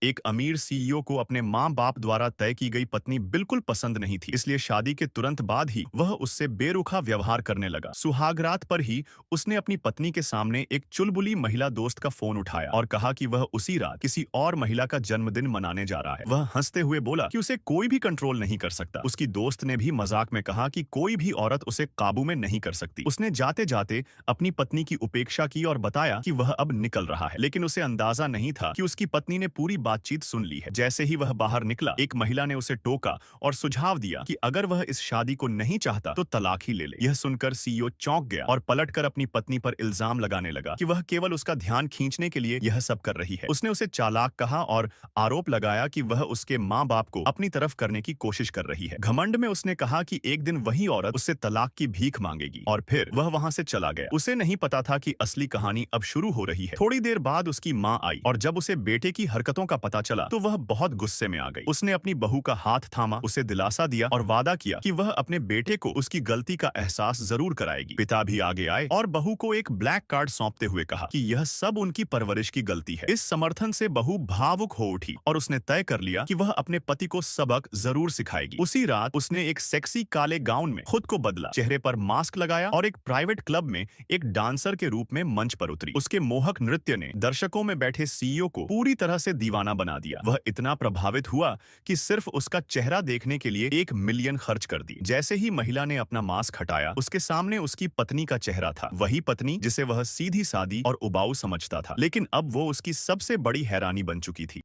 एक अमीर सीईओ को अपने माँ बाप द्वारा तय की गई पत्नी बिल्कुल पसंद नहीं थी, इसलिए शादी के तुरंत बाद ही वह उससे बेरुखा व्यवहार करने लगा। सुहागरात पर ही उसने अपनी पत्नी के सामने एक चुलबुली महिला दोस्त का फोन उठाया और कहा कि वह उसी रात किसी और महिला का जन्मदिन मनाने जा रहा है। वह हंसते हुए बोला कि उसे कोई भी कंट्रोल नहीं कर सकता। उसकी दोस्त ने भी मजाक में कहा कि कोई भी औरत उसे काबू में नहीं कर सकती। उसने जाते जाते अपनी पत्नी की उपेक्षा की और बताया कि वह अब निकल रहा है, लेकिन उसे अंदाजा नहीं था कि उसकी पत्नी ने पूरी बातचीत सुन ली है। जैसे ही वह बाहर निकला, एक महिला ने उसे टोका और सुझाव दिया कि अगर वह इस शादी को नहीं चाहता तो तलाक ही ले ले। यह सुनकर सीईओ चौंक गया और पलटकर अपनी पत्नी पर इल्जाम लगाने लगा कि वह केवल उसका ध्यान खींचने के लिए यह सब कर रही है। उसने उसे चालाक कहा और आरोप लगाया कि वह उसके माँ बाप को अपनी तरफ करने की कोशिश कर रही है। घमंड में उसने कहा कि एक दिन वही औरत उससे तलाक की भीख मांगेगी और फिर वह वहां से चला गया। उसे नहीं पता था कि असली कहानी अब शुरू हो रही है। थोड़ी देर बाद उसकी माँ आई और जब उसे बेटे की हरकतों का पता चला तो वह बहुत गुस्से में आ गई। उसने अपनी बहू का हाथ थामा, उसे दिलासा दिया और वादा किया कि वह अपने बेटे को उसकी गलती का एहसास जरूर कराएगी। पिता भी आगे आए और बहू को एक ब्लैक कार्ड सौंपते हुए कहा कि यह सब उनकी परवरिश की गलती है। इस समर्थन से बहू भावुक हो उठी और उसने तय कर लिया कि वह अपने पति को सबक जरूर सिखाएगी। उसी रात उसने एक सेक्सी काले गाउन में खुद को बदला, चेहरे पर मास्क लगाया और एक प्राइवेट क्लब में एक डांसर के रूप में मंच पर उतरी। उसके मोहक नृत्य ने दर्शकों में बैठे सीईओ को पूरी तरह से दीवाना बना दिया। वह इतना प्रभावित हुआ कि सिर्फ उसका चेहरा देखने के लिए 1 मिलियन खर्च कर दी। जैसे ही महिला ने अपना मास्क हटाया, उसके सामने उसकी पत्नी का चेहरा था। वही पत्नी जिसे वह सीधी सादी और उबाऊ समझता था, लेकिन अब वो उसकी सबसे बड़ी हैरानी बन चुकी थी।